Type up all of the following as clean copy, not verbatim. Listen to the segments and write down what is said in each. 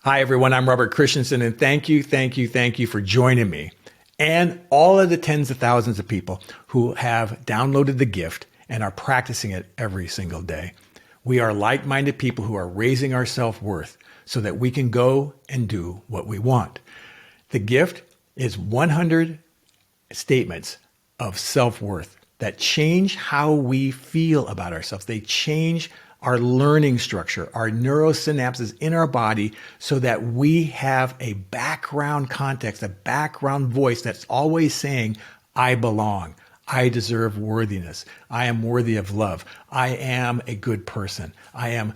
Hi, everyone. I'm Robert Christensen, and thank you for joining me and all of the tens of thousands of people who have downloaded the gift and are practicing it every single day. We are like-minded people who are raising our self-worth so that we can go and do what we want. The gift is 100 statements of self-worth that change how we feel about ourselves. They change our learning structure, our neurosynapses in our body, so that we have a background context, a background voice that's always saying, I belong. I deserve worthiness. I am worthy of love. I am a good person. I am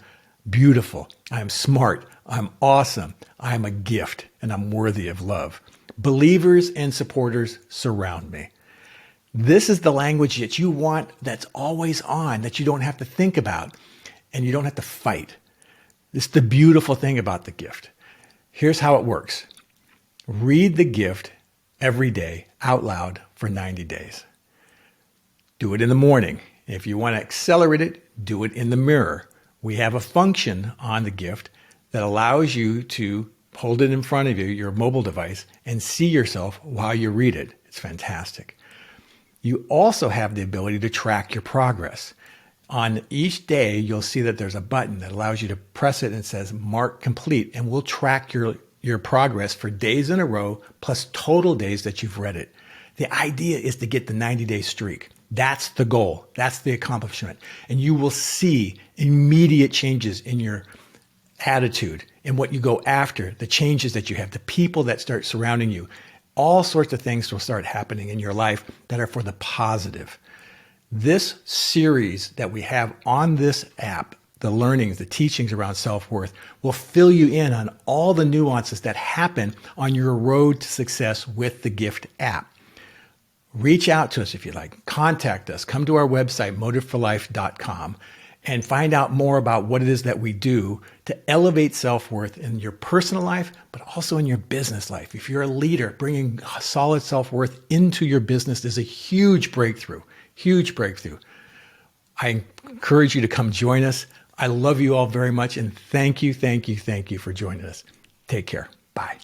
beautiful. I am smart. I'm awesome. I am a gift, and I'm worthy of love. Believers and supporters surround me. This is the language that you want, that's always on, that you don't have to think about and you don't have to fight. This is the beautiful thing about the gift. Here's how it works. Read the gift every day out loud for 90 days. Do it in the morning. If you want to accelerate it, do it in the mirror. We have a function on the gift that allows you to hold it in front of you, your mobile device, and see yourself while you read it. It's fantastic. You also have the ability to track your progress. On each day, you'll see that there's a button that allows you to press it and it says mark complete, and we'll track your progress for days in a row plus total days that you've read it. The idea is to get the 90-day streak. That's the goal. That's the accomplishment. And you will see immediate changes in your attitude, in what you go after, the changes that you have, the people that start surrounding you. All sorts of things will start happening in your life that are for the positive. This series that we have on this app, the learnings, the teachings around self-worth, will fill you in on all the nuances that happen on your road to success with the gift app. Reach out to us if you like. Contact us. Come to our website, motiveforlife.com, and find out more about what it is that we do to elevate self-worth in your personal life, but also in your business life. If you're a leader, bringing solid self-worth into your business is a huge breakthrough. Huge breakthrough. I encourage you to come join us. I love you all very much, and thank you for joining us. Take care. Bye.